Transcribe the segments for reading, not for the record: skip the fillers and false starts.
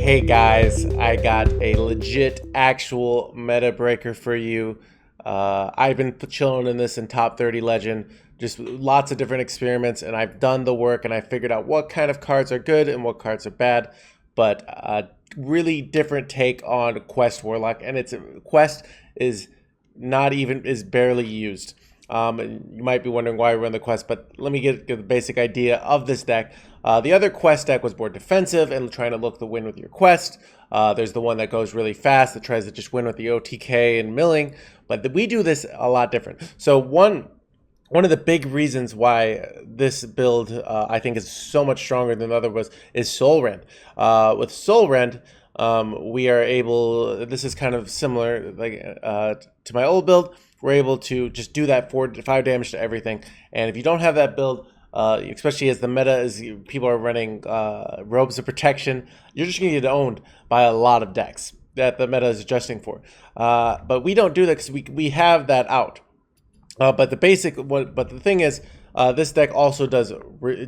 Hey guys, I got a legit actual meta breaker for you. I've been chilling in this in top 30 legend, just lots of different experiments, and I've done the work and I figured out what kind of cards are good and what cards are bad. But really different take on Quest Warlock, and its Quest is barely used. And you might be wondering why I run the quest, but let me get the basic idea of this deck. The other quest deck was more defensive and trying to look to win with your quest. There's the one that goes really fast that tries to just win with the OTK and milling, but we do this a lot different. So one of the big reasons why this build I think is so much stronger than the other is Soul Rend. With Soul Rend, we are able, this is kind of similar to my old build. We're able to just do that 4 to 5 damage to everything. And if you don't have that build, especially as the meta is, people are running robes of protection, you're just going to get owned by a lot of decks that the meta is adjusting for. But we don't do that because we have that out. But the thing is, this deck also does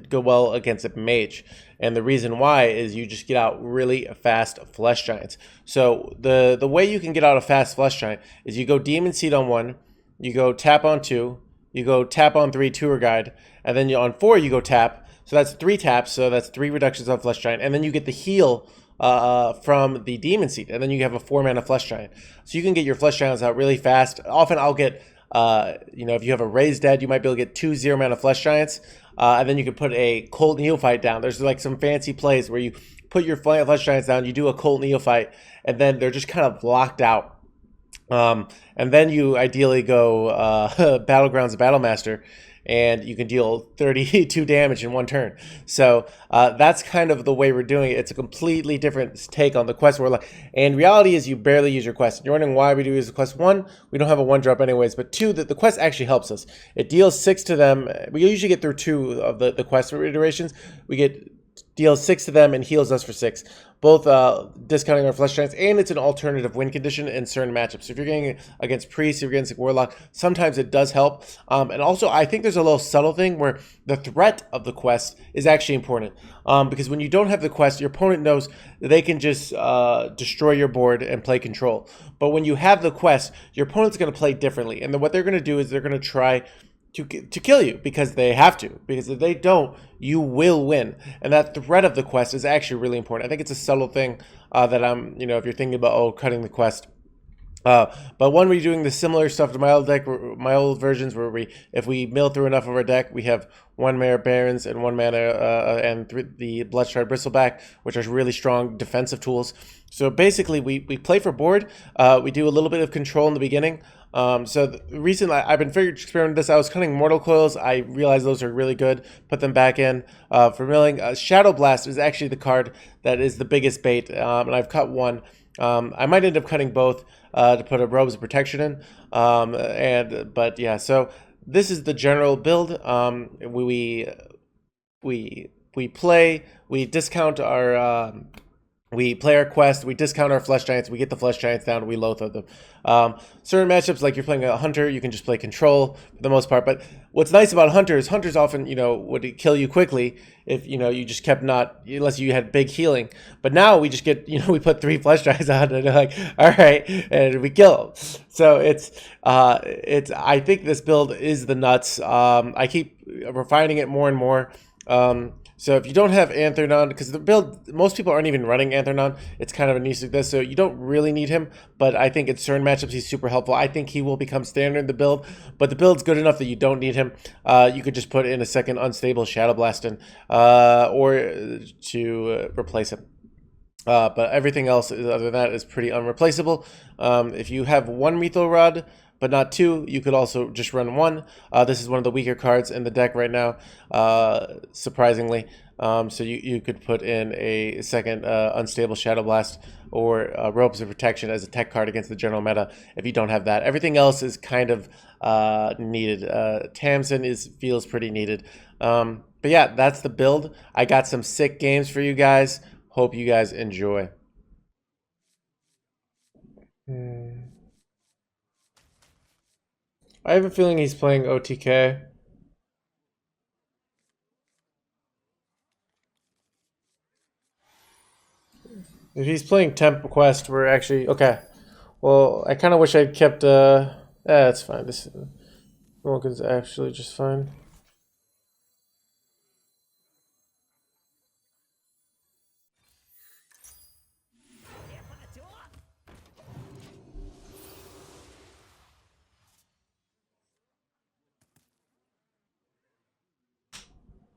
go well against a mage, and the reason why is you just get out really fast flesh giants. So the way you can get out a fast flesh giant is you go Demon Seed on 1, you go tap on 2, you go tap on 3 tour guide, and then on 4 you go tap. So that's 3 taps, so that's 3 reductions on flesh giant, and then you get the heal from the Demon Seed, and then you have a 4 mana flesh giant. So you can get your flesh giants out really fast. Often I'll get if you have a Raised Dead, you might be able to get 2 0-mana flesh giants, and then you can put a Cold Neophyte down. There's like some fancy plays where you put your flesh giants down, you do a Cold Neophyte, and then they're just kind of locked out. And then you ideally go Battlegrounds Battlemaster, and you can deal 32 damage in 1 turn. So that's kind of the way we're doing it. It's a completely different take on the quest Warlock. And reality is you barely use your quest. You're wondering why we do use the quest. 1, we don't have a 1-drop anyways, but 2, the quest actually helps us. It deals 6 to them. We usually get through 2 of the quest iterations. We deals 6 to them and heals us for 6. Both discounting our flesh giants, and it's an alternative win condition in certain matchups. So if you're getting against Priest, if you're against Warlock, sometimes it does help. And also, I think there's a little subtle thing where the threat of the quest is actually important. Because when you don't have the quest, your opponent knows that they can just destroy your board and play control. But when you have the quest, your opponent's going to play differently. And then what they're going to do is they're going to try to kill you because they have to. Because if they don't, you will win. And that threat of the quest is actually really important. I think it's a subtle thing that if you're thinking about, cutting the quest. But when we're doing the similar stuff to my old deck, my old versions, where if we mill through enough of our deck, we have 1 mana Barons and 1 mana and the Bloodshard Bristleback, which are really strong defensive tools. So basically, we play for board. We do a little bit of control in the beginning. So the reason I've been experimenting with this, I was cutting Mortal Coils. I realized those are really good. Put them back in for milling. Shadow Blast is actually the card that is the biggest bait, and I've cut 1. I might end up cutting both to put a Robes of Protection in. But yeah, so this is the general build. We play, we discount our we play our quest, we discount our flesh giants, we get the flesh giants down, we Loatheb them. Certain matchups, like you're playing a hunter, you can just play control for the most part. But what's nice about hunters often, would kill you quickly if, you just kept unless you had big healing. But now we just get, we put 3 flesh giants on and they're like, all right, and we kill them. So I think this build is the nuts. I keep refining it more and more. So if you don't have Anthronon, because the build, most people aren't even running Anthronon, it's kind of a niche like this, so you don't really need him, but I think in certain matchups he's super helpful. I think he will become standard in the build, but the build's good enough that you don't need him. You could just put in a second unstable Shadow Blast in, or to replace him. But everything else other than that is pretty unreplaceable. If you have 1 Mytho Rod, but not 2, you could also just run 1. This is one of the weaker cards in the deck right now, surprisingly. So you could put in a second Unstable Shadow Blast or Robes of Protection as a tech card against the general meta if you don't have that. Everything else is kind of needed. Tamsin feels pretty needed. But yeah, that's the build. I got some sick games for you guys. Hope you guys enjoy. I have a feeling he's playing OTK. If he's playing Temp Quest, we're actually okay. Well, I kind of wish I'd kept. It's fine. This Vulcan's actually just fine.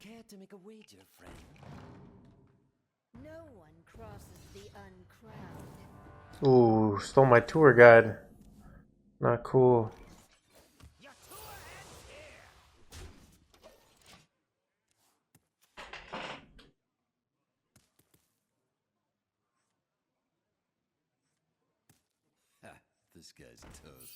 Care to make a wager, friend? No one crosses the uncrowned. Ooh, stole my tour guide. Not cool. Your tour ends here. Ha, this guy's toast.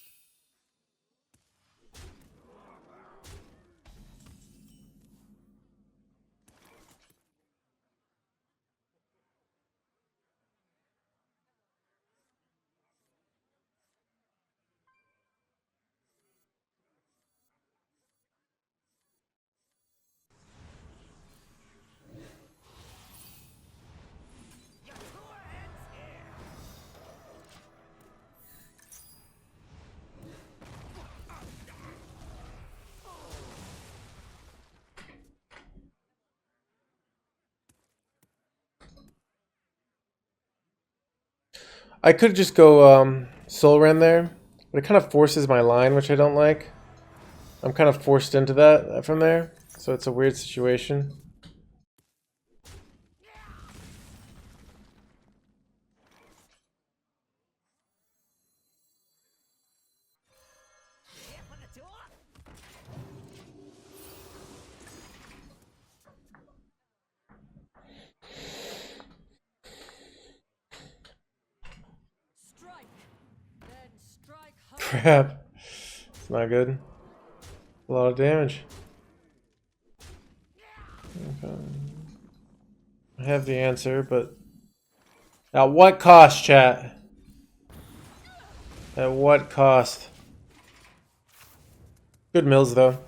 Your tour ends here. I could just go Soul Rend there, but it kind of forces my line, which I don't like. I'm kind of forced into that from there, so it's a weird situation. Here for the tour. Strike! Then strike hard. Crap. It's not good. A lot of damage. Okay. I have the answer, but at what cost, chat? At what cost? Good mills, though.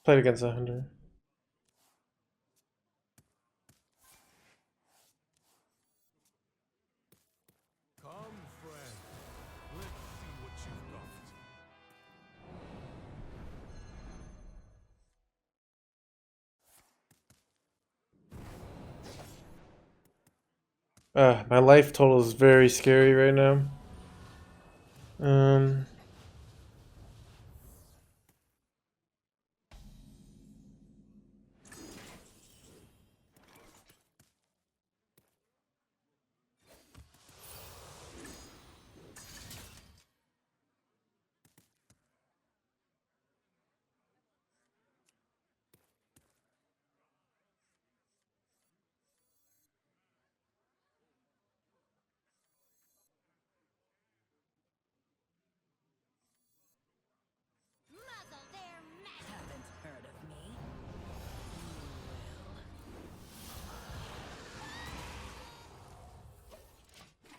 Played against a hunter. Come, friend. Let's see what you've got. My life total is very scary right now. Um, Muzzle their magic. Haven't heard of me.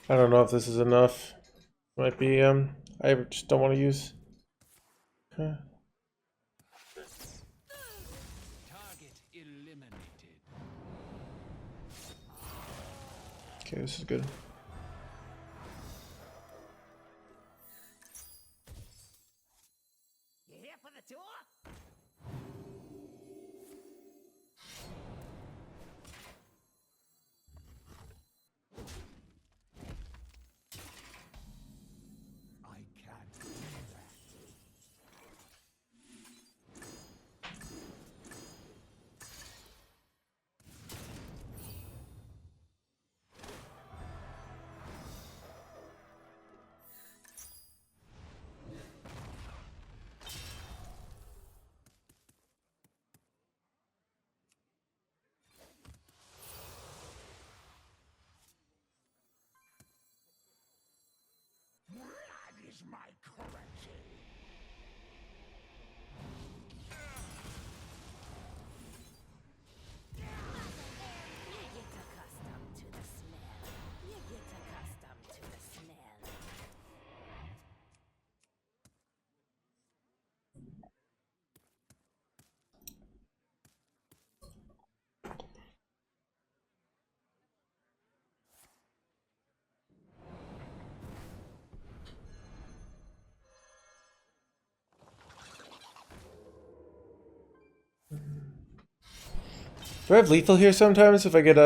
I don't know if this is enough. Might be, I just don't want to use. Okay. Target eliminated. Okay, this is good. You here for the tour? I can't do that. That is my currency. You get accustomed to the smell. You get accustomed to the smell. Do I have lethal here sometimes if I get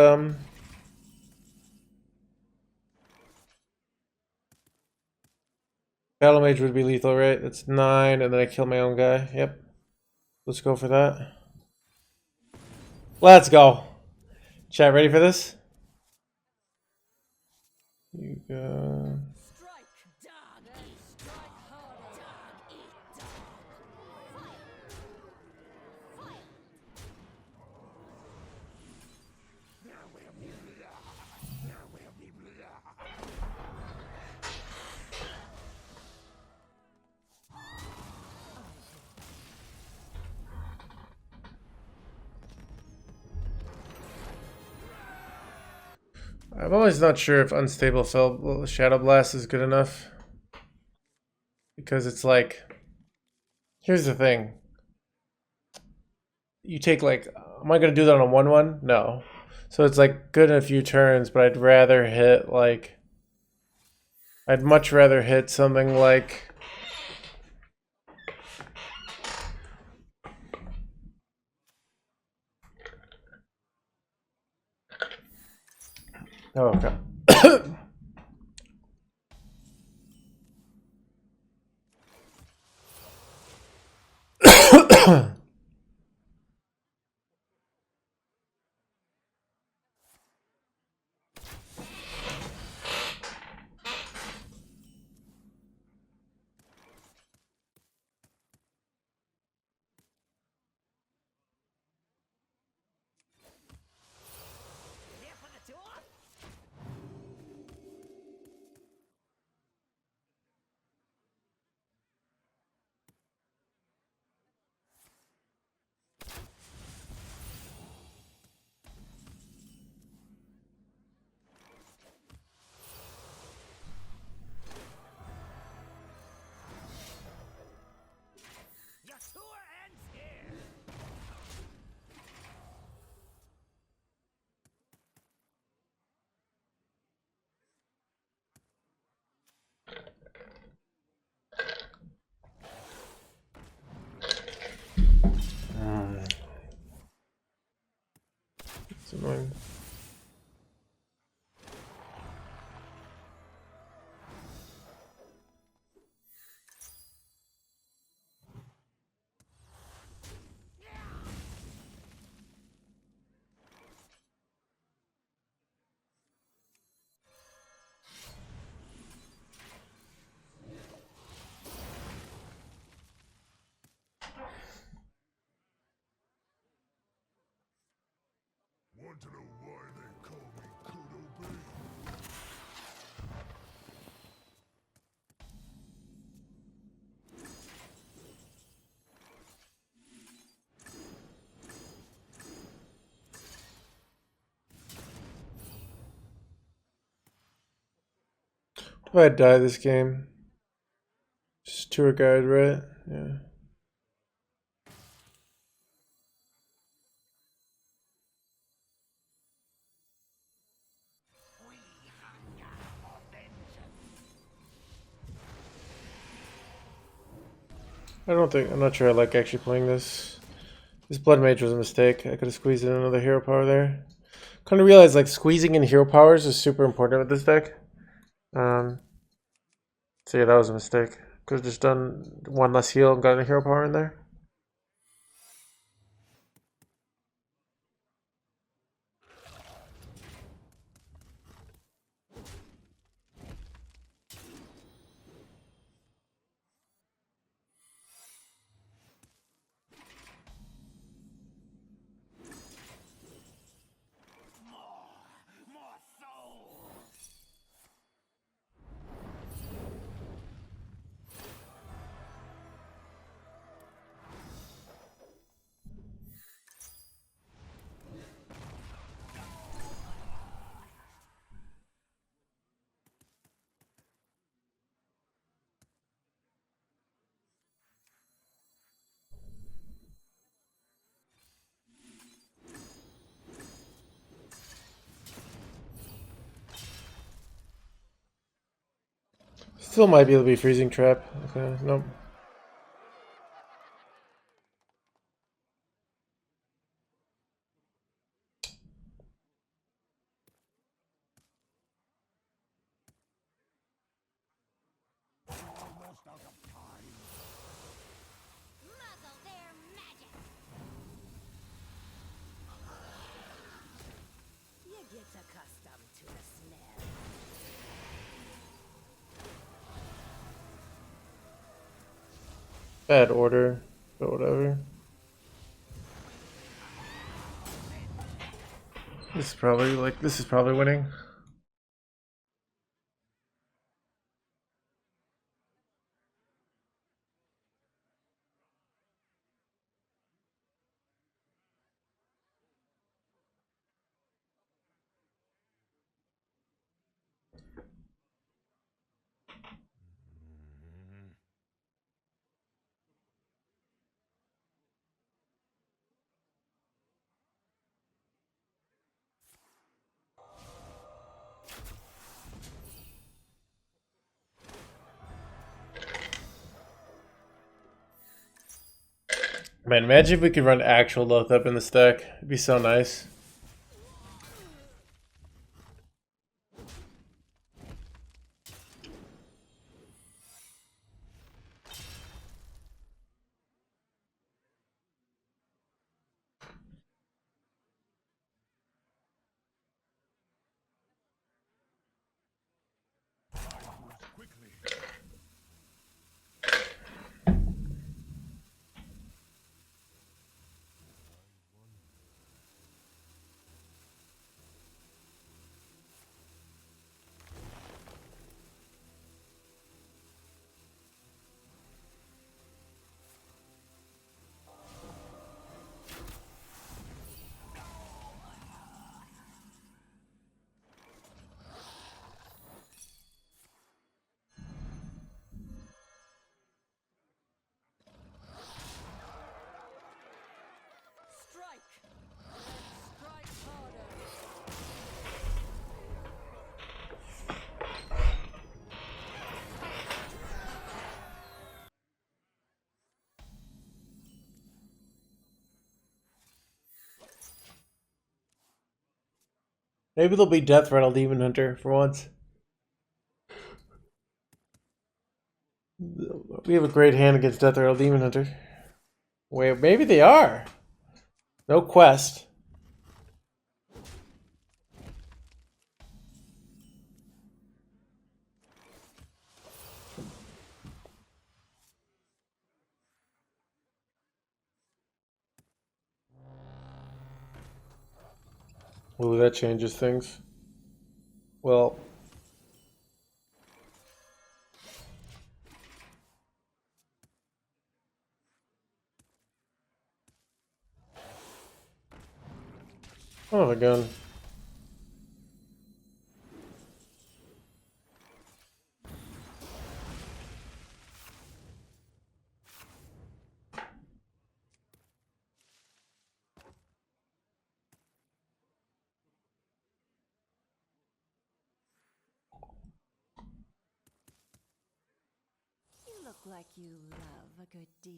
Battle Mage would be lethal, right? That's 9, and then I kill my own guy. Yep. Let's go for that. Let's go. Chat, ready for this? You go. Strike, dog. Strike harder. Dog eat dog. I'm always not sure if Unstable Shadow Blast is good enough. Because it's like... Here's the thing. You take like... Am I going to do that on a 1-1? No. So it's like good in a few turns, but I'd rather hit like... I'd much rather hit something like... Oh, okay. Here for the tour? Your tour ends here. It's annoying. Want to know why they call me Kudo Bay? Do I die this game? Just tour guide, right? Yeah. I'm not sure I like actually playing this. This Blood Mage was a mistake. I could have squeezed in another hero power there. Kind of realized like squeezing in hero powers is super important with this deck. So yeah, that was a mistake. Could have just done one less heal and gotten a hero power in there. More souls. Still might be able to be freezing trap. Okay, nope. accustomed to the smell. Bad order, but whatever. This is probably winning. Man, imagine if we could run actual Loatheb in the stack. It'd be so nice. Quickly. Strike! Let's strike harder! Maybe they'll be Death Rattle Demon Hunter for once. We have a great hand against Death Rattle Demon Hunter. Wait, maybe they are. No quest. Ooh, that changes things. Well, oh, a gun. You look like you love a good deal.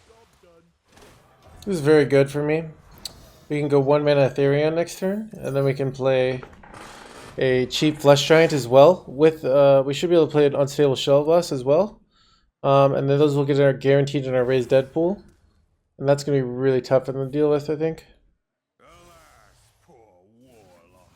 Job done. This is very good for me. We can go 1-mana Ethereum next turn, and then we can play a cheap Flesh Giant as well. With we should be able to play an Unstable Shell Blast as well. And then those will get our guaranteed in our Raised Dead pool. And that's going to be really tough for them to deal with, I think. Alas, poor Warlock.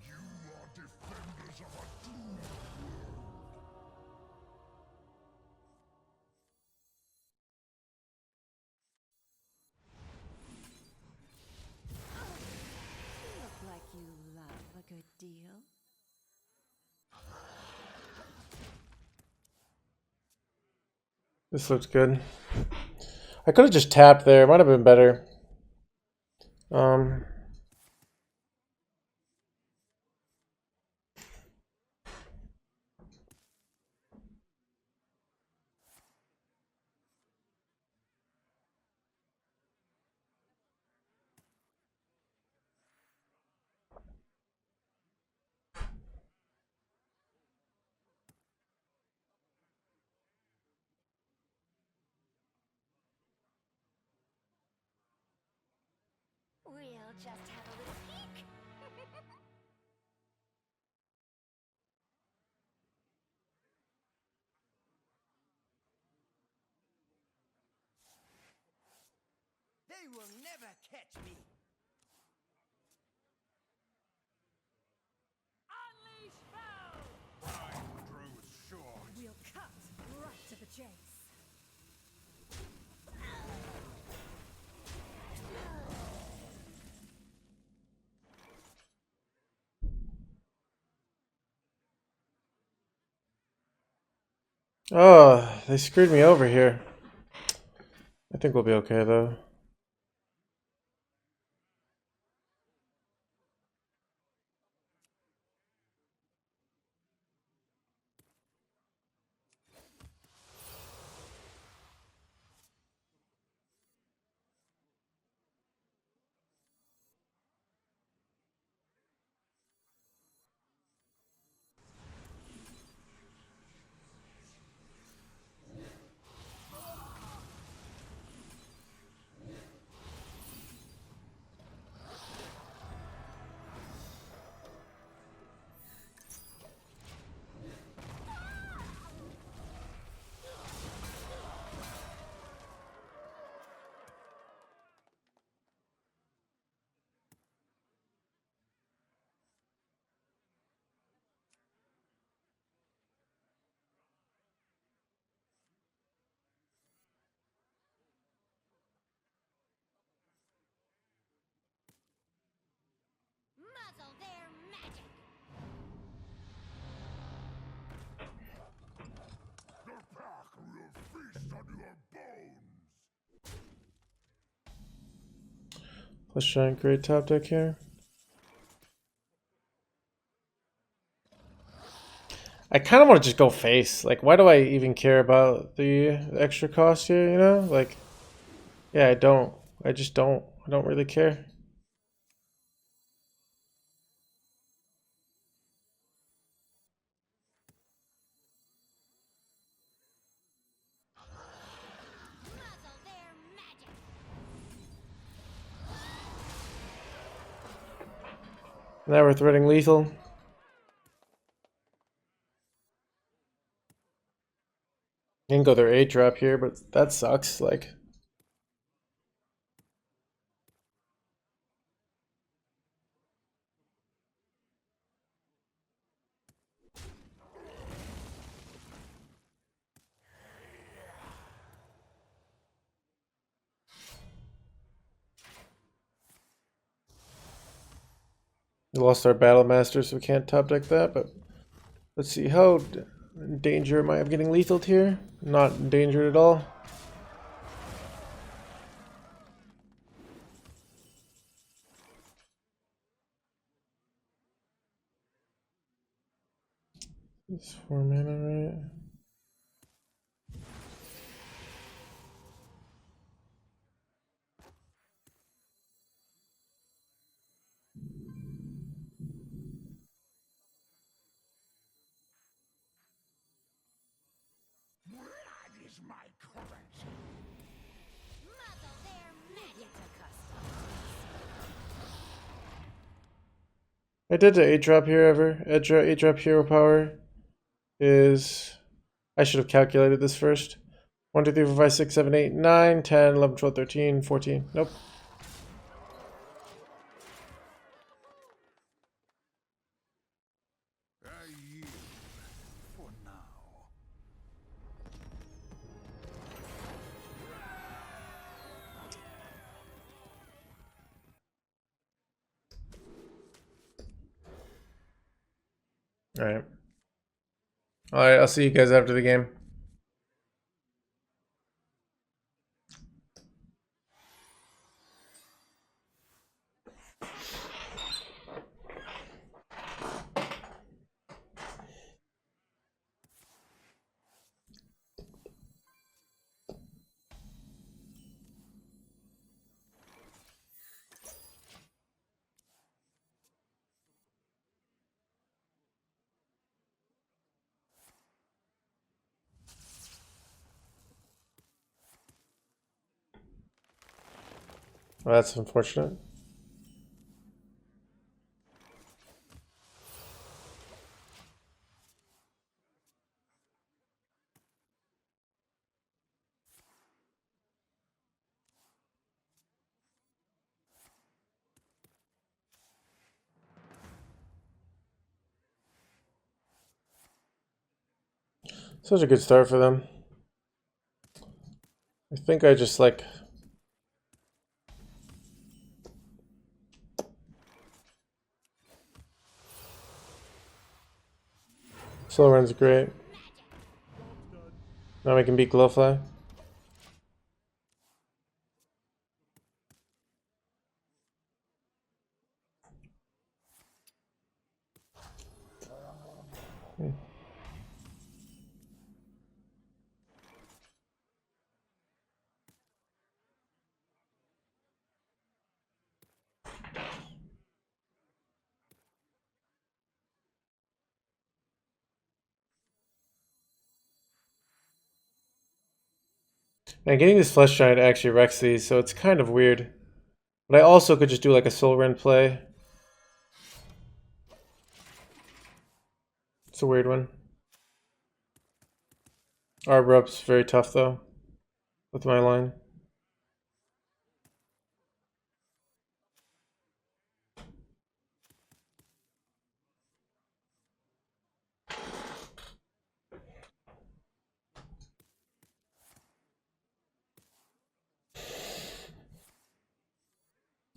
You are defenders of a doomed You look like you love a good deal. This looks good. I could have just tapped there. It might have been better. just have a little peek. They will never catch me. Unleash foul! Druid short. We'll cut right to the chase. Oh, they screwed me over here. I think we'll be okay though. Muzzle their magic. Your pack will feast on your bones. Let's try and create top deck here. I kind of want to just go face. Like, why do I even care about the extra cost here, you know? Like, yeah, I don't. I just don't. I don't really care. Muzzle their magic. Now we're threading lethal. You can go their 8 drop here, but that sucks. Like, we lost our battle master, so we can't top deck that. But let's see, how in danger am I of getting lethal here? Not endangered at all. It's 4 mana, right? Blood is my currency. Muzzle their magic. I did the 8 drop here ever. 8 drop hero power is. I should have calculated this first. 1, 2, 3, 4, 5, 6, 7, 8, 9, 10, 11, 12, 13, 14. Nope. I yield for now. Alright. Alright, I'll see you guys after the game. Well, that's unfortunate. Such a good start for them. I think I just like... Slow run's great. Now we can beat Glowfly. And getting this Flesh Giant actually wrecks these, so it's kind of weird. But I also could just do like a Soul Rend play. It's a weird one. Arbor Up's very tough though, with my line.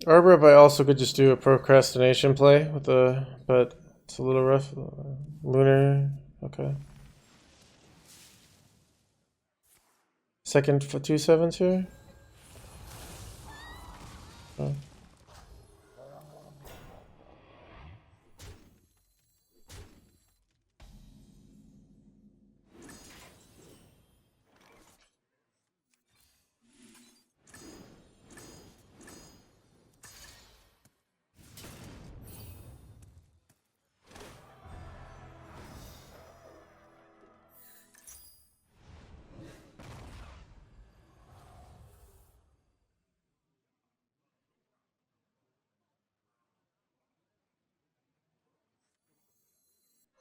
Arbor Up I also could just do a procrastination play with the, but it's a little rough. Lunar, okay. Second for 2/7s here. Oh.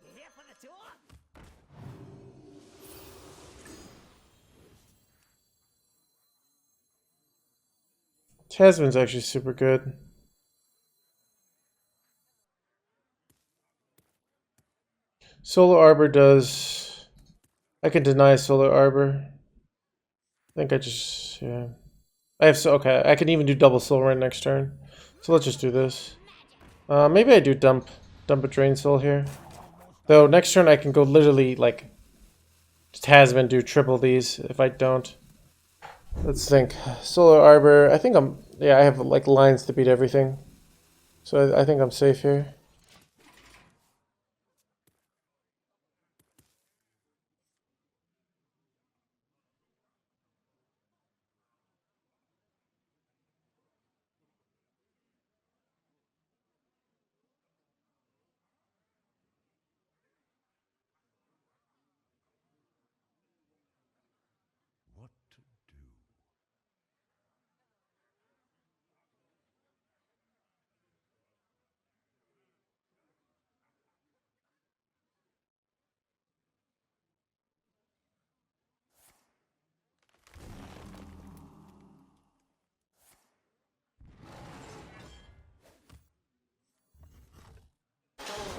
You here for the tour? Tasman's actually super good. Solar Arbor does... I can deny Solar Arbor. I think I just... yeah. I have so... okay, I can even do double Soul Rend next turn. So let's just do this. Maybe I do dump a Drain Soul here. Though next turn I can go literally like... Tasman do triple these if I don't. Let's think. Solar Arbor. I think I'm... yeah, I have like lines to beat everything. So I think I'm safe here. What to do?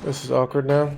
This is awkward now.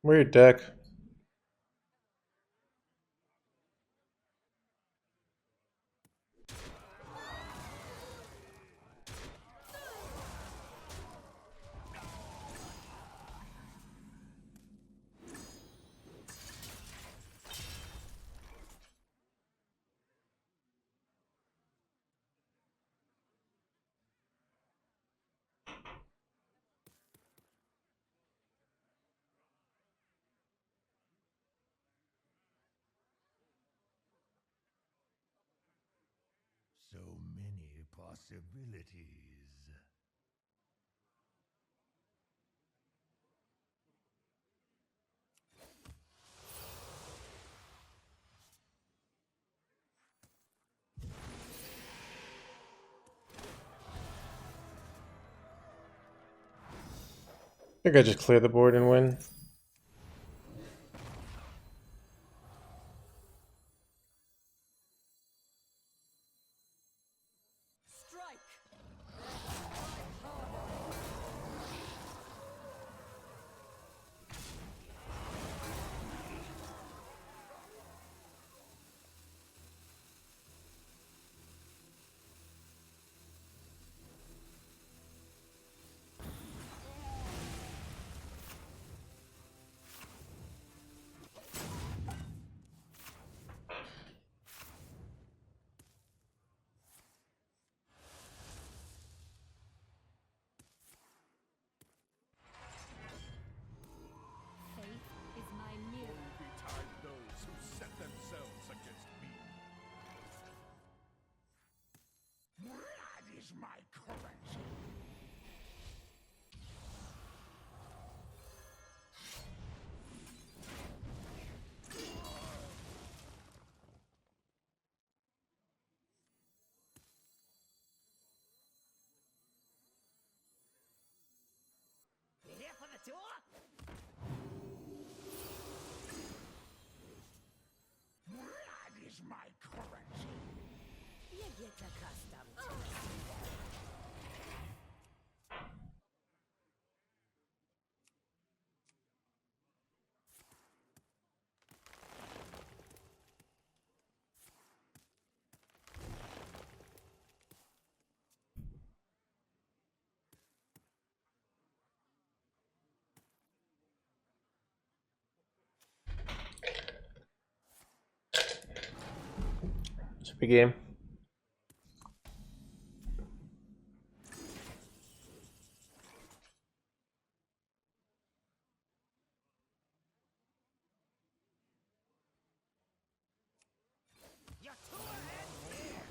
Weird deck. So many possibilities. I think I just clear the board and win. Strike! Faith is my mirror. Betide those who set themselves against me. Blood is my currency. Here for the tour? Blood is my currency. You get accustomed to the smell. It's a big game. Your tour ends here!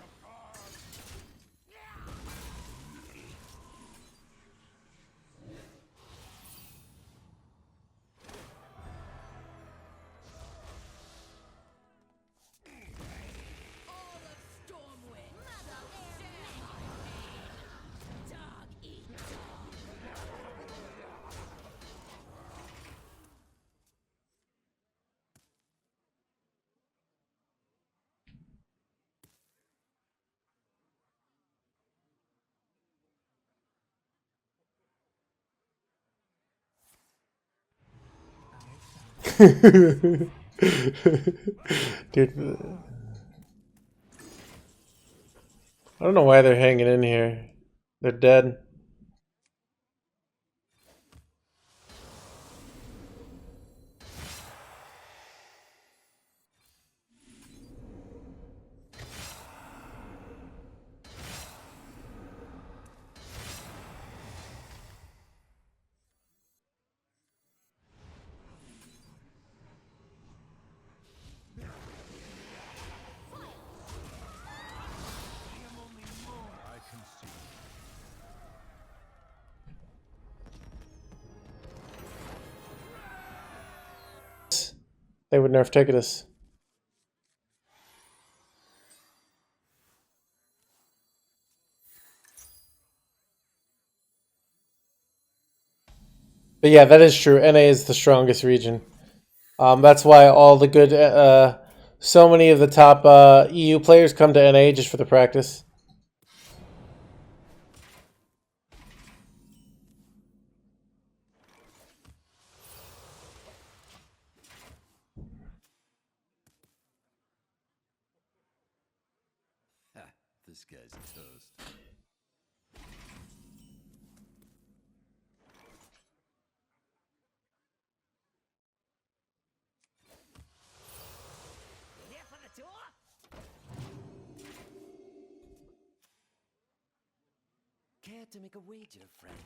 All of Stormwind shall share my pain. Dog eat dog. Dude, I don't know why they're hanging in here. They're dead. I can see. They would nerf Ticketus. But yeah, that is true. NA is the strongest region. That's why all the good, so many of the top EU players come to NA just for the practice. This guy's toast. Here for the tour? Care to make a wager, friend?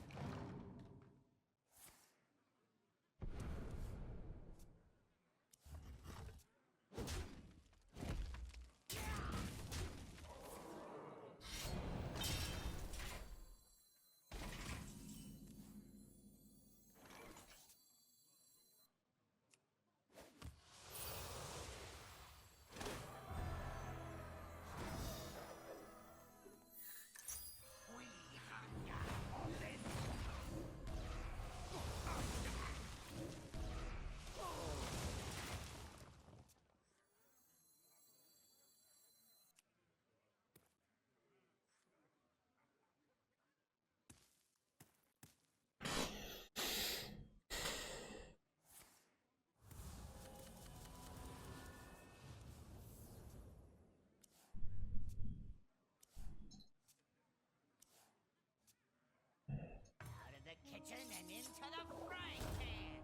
Out of the kitchen and into the frying pan.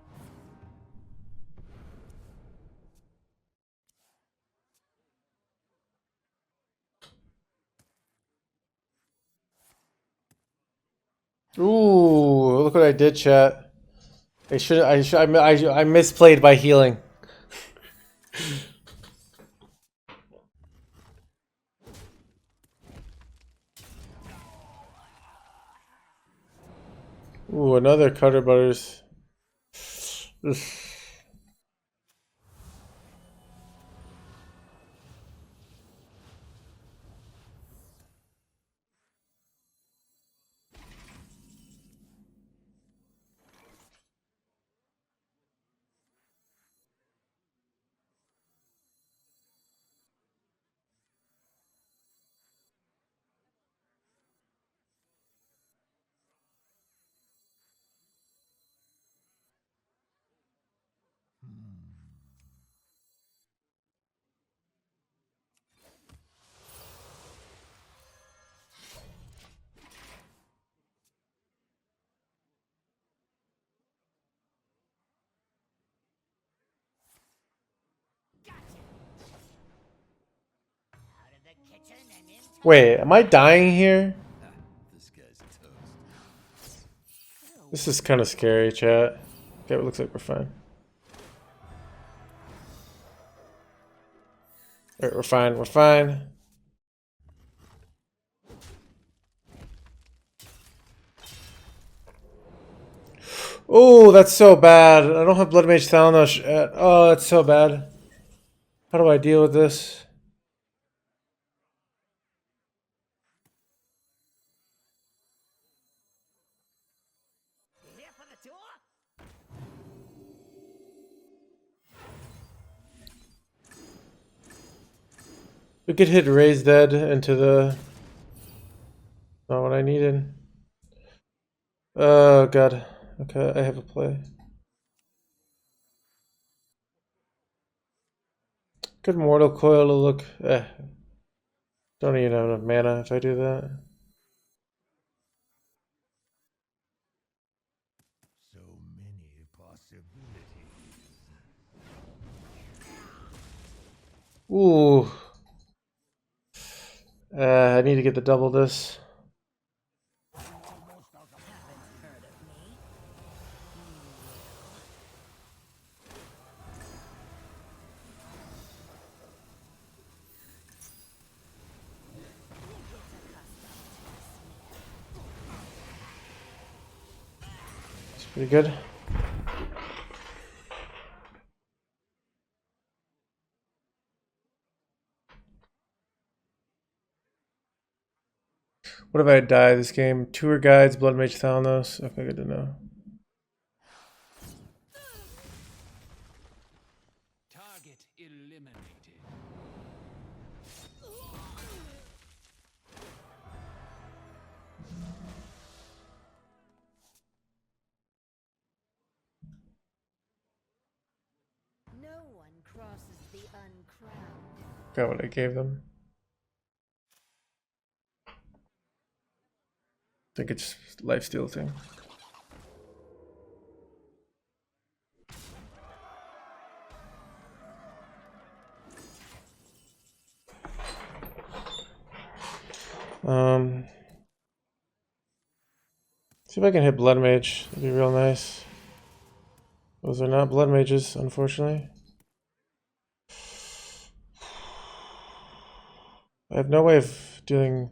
Ooh, look what I did, chat. I misplayed by healing. Ooh, another Cutter Butters. Ugh. Out of the kitchen and into Wait, am I dying here? This guy's toast. This is kind of scary, chat. Okay, it looks like we're fine. Alright, we're fine, we're fine. Oh, that's so bad. I don't have Blood Mage Thalanos yet. Oh, that's so bad. How do I deal with this? here for the tour? We could hit Raise Dead into the... Not what I needed. Oh, God. Okay, I have a play. Good Mortal Coil to look... Don't even have enough mana if I do that. So many possibilities. Ooh. I need to get the double this. It's pretty good. What if I die this game? Tour guides, Blood Mage Thalanos. Okay, good to know. Target eliminated. No one crosses the uncrowned. Got what I gave them. think it's lifesteal thing. See if I can hit Blood Mage. That'd be real nice. Those are not Blood Mages, unfortunately. I have no way of doing...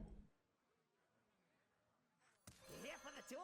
Here for the tour?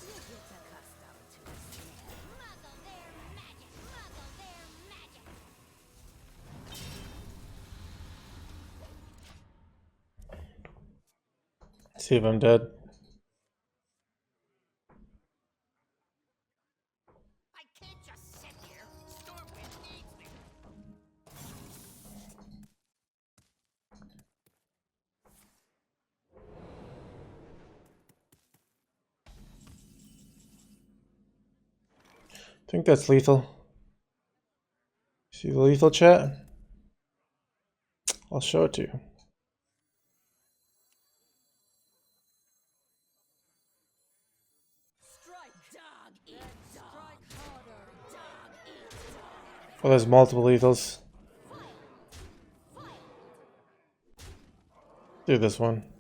You get accustomed to the smell. Muggle their magic. Muggle their magic. See if I'm dead. I can't just sit here. Stormwind needs me. I think that's lethal. See the lethal chat? I'll show it to you. Strike dog, eat dog. Dog, eat dog. Oh, there's multiple lethals. Do this one.